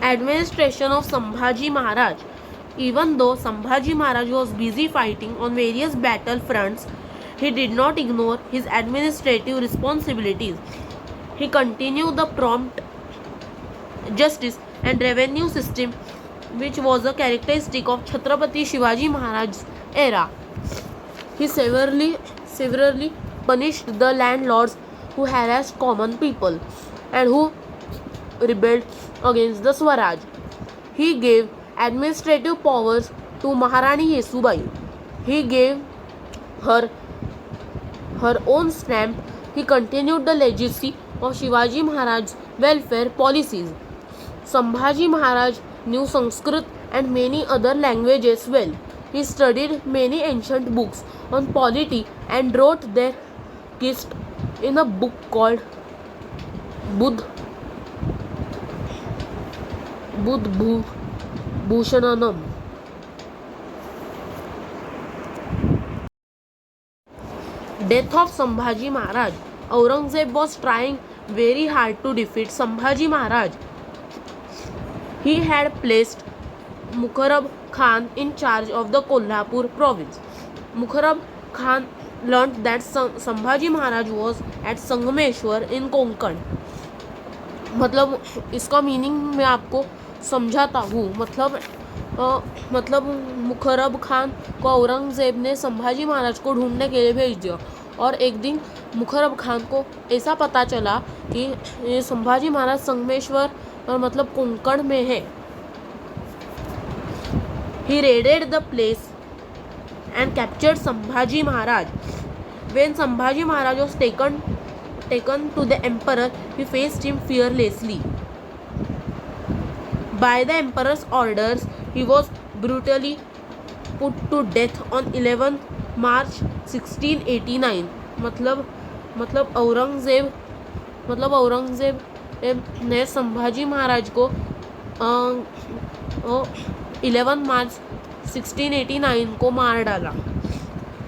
Administration of Sambhaji Maharaj. Even though Sambhaji Maharaj was busy fighting on various battle fronts, he did not ignore his administrative responsibilities. He continued the prompt justice and revenue system which was a characteristic of Chhatrapati Shivaji Maharaj's era. He severely punished the landlords who harassed common people and who rebelled against the Swaraj. He gave administrative powers to Maharani Yesubai. He gave her own stamp. He continued the legacy of Shivaji Maharaj's welfare policies. Sambhaji Maharaj knew Sanskrit and many other languages well. He studied many ancient books on polity and wrote their gist in a book called Bhushananam. Death of Sambhaji Maharaj. Aurangzeb was trying very hard to defeat Sambhaji Maharaj. He had placed Mukarrab Khan in charge of the Kolhapur province. Mukarrab Khan learnt that Sambhaji Maharaj was at Sangameshwar in Konkan. मतलब इसका meaning मैं आपको समझाता हूँ. मतलब मुखरब खान को औरंगज़ेब ने संभाजी महाराज को ढूंढने के लिए भेज दिया और एक दिन मुखरब खान को ऐसा पता चला कि संभाजी महाराज संगमेश्वर और मतलब कोंकण में है. He raided the place and captured Sambhaji Maharaj. When Sambhaji Maharaj was taken to the emperor, he faced him fearlessly. By the emperor's orders, he was brutally put to death on 11 March 1689. मतलब औरंगज़ेब ने संभाजी महाराज को 11 मार्च 1689 को मार डाला.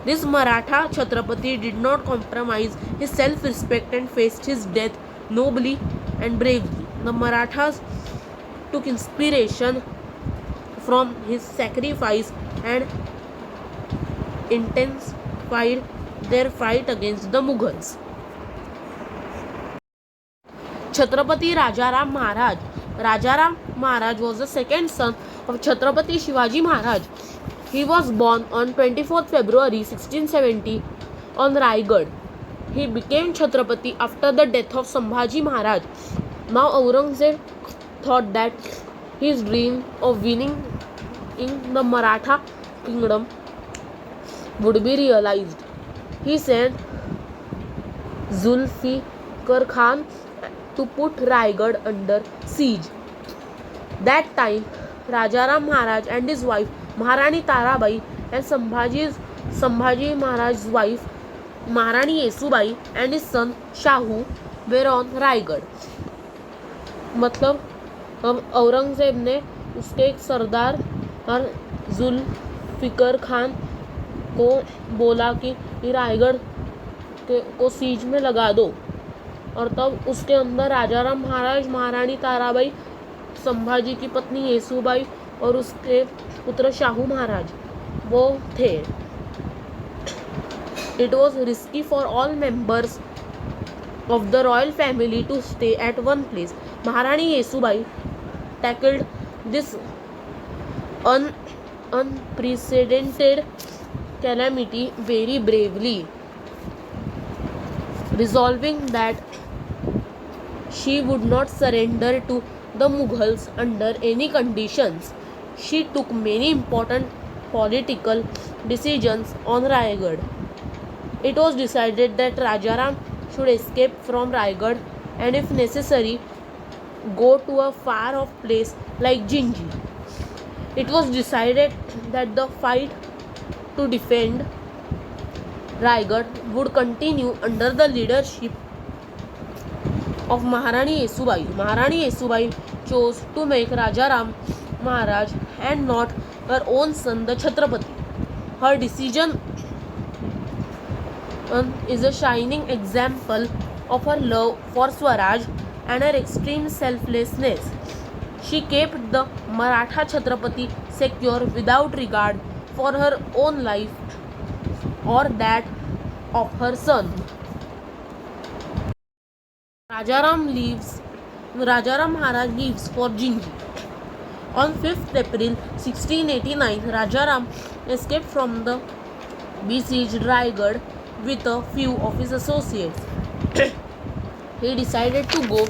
This Maratha Chhatrapati did not compromise his self-respect and faced his death nobly and bravely. The Marathas took inspiration from his sacrifice and intensified their fight against the Mughals. Chhatrapati Rajaram Maharaj. Rajaram Maharaj was the second son of Chhatrapati Shivaji Maharaj. He was born on 24th February 1670 on Raigad. He became Chhatrapati after the death of Sambhaji Maharaj. Now Aurangzeb thought that his dream of winning in the Maratha kingdom would be realized. He sent Zulfikar Khan to put Raigad under siege. That time, Rajaram Maharaj and his wife Maharani Tarabai and Sambhaji Maharaj's wife Maharani Yesubai and his son Shahu were on Raigad. मतलब औरंगज़ेब ने उसके एक सरदार और जुल्फिकर खान को बोला कि रायगढ़ को seize में लगा दो और तब उसके अंदर राजाराम महाराज, महारानी ताराबाई, संभाजी की पत्नी येसुबाई और उसके पुत्र शाहू महाराज वो थे. It was risky for all members of the royal family to stay at one place. Maharani Yesubai tackled this unprecedented calamity very bravely, resolving that she would not surrender to the Mughals under any conditions. She took many important political decisions on Raigad. It was decided that Rajaram should escape from Raigad and if necessary go to a far off place like Jinji. It was decided that the fight to defend Raigad would continue under the leadership of Maharani Yesubai. Maharani Yesubai chose to make Rajaram Maharaj and not her own son the Chhatrapati. Her decision is a shining example of her love for Swaraj and her extreme selflessness. She kept the Maratha Chhatrapati secure without regard for her own life or that of her son. Rajaram Maharaj leaves for Jinji. On 5th April 1689, Rajaram escaped from the besieged Raigad with a few of his associates. He decided to go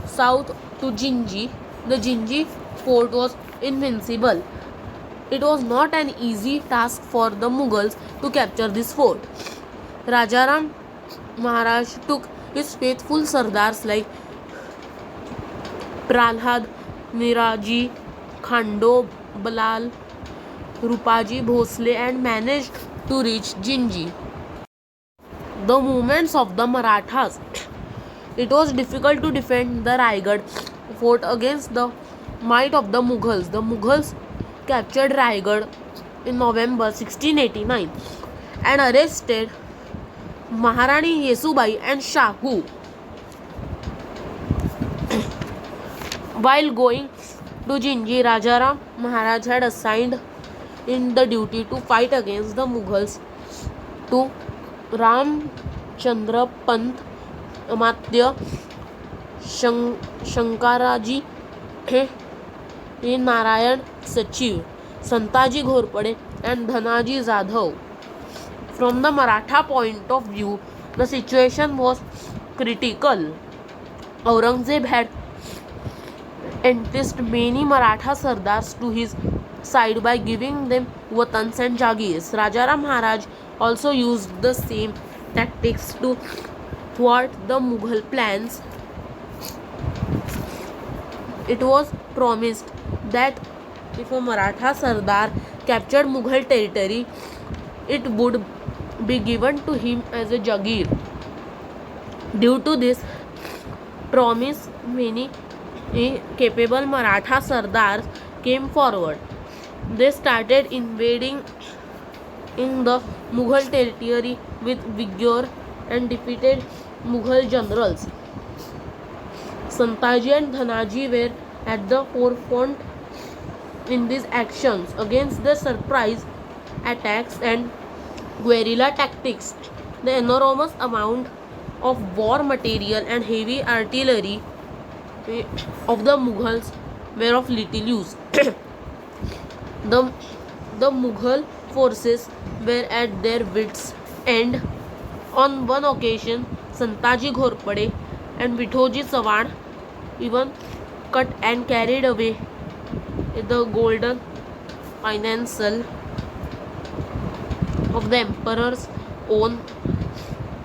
south to Jinji. The Jinji fort was invincible. It was not an easy task for the Mughals to capture this fort. Rajaram Maharaj took his faithful Sardars like Prahlad, Niraji, Khando Balal, Rupaji Bhosle and managed to reach Jinji. The movements of the Marathas. It was difficult to defend the Raigad fort against the might of the Mughals. The Mughals captured Raigad in November 1689 and arrested Maharani Yesubai and Shahu. While going to Jinji, Rajaram Maharaj had assigned in the duty to fight against the Mughals to Ramchandra Pant, Amatya Shankaraji, Narayan Sachiv, Santaji Ghorpade and Dhanaji Jadhav. From the Maratha point of view, the situation was critical. Aurangzeb had enticed many Maratha Sardars to his side by giving them watans and jagirs. Rajaram Maharaj also used the same tactics to thwart the Mughal plans. It was promised that if a Maratha Sardar captured Mughal territory, it would be given to him as a jagir. Due to this promise, many capable Maratha Sardars came forward. They started invading in the Mughal territory with vigor and defeated Mughal generals. Santaji and Dhanaji were at the forefront in these actions against the surprise attacks and guerrilla tactics. The enormous amount of war material and heavy artillery of the Mughals were of little use. The Mughal forces were at their wits' end. On one occasion, Santaji Ghorpade and Vithoji Sawan even cut and carried away the golden financial of the emperor's own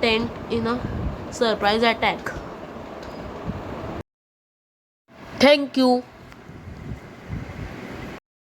tent in a surprise attack. Thank you.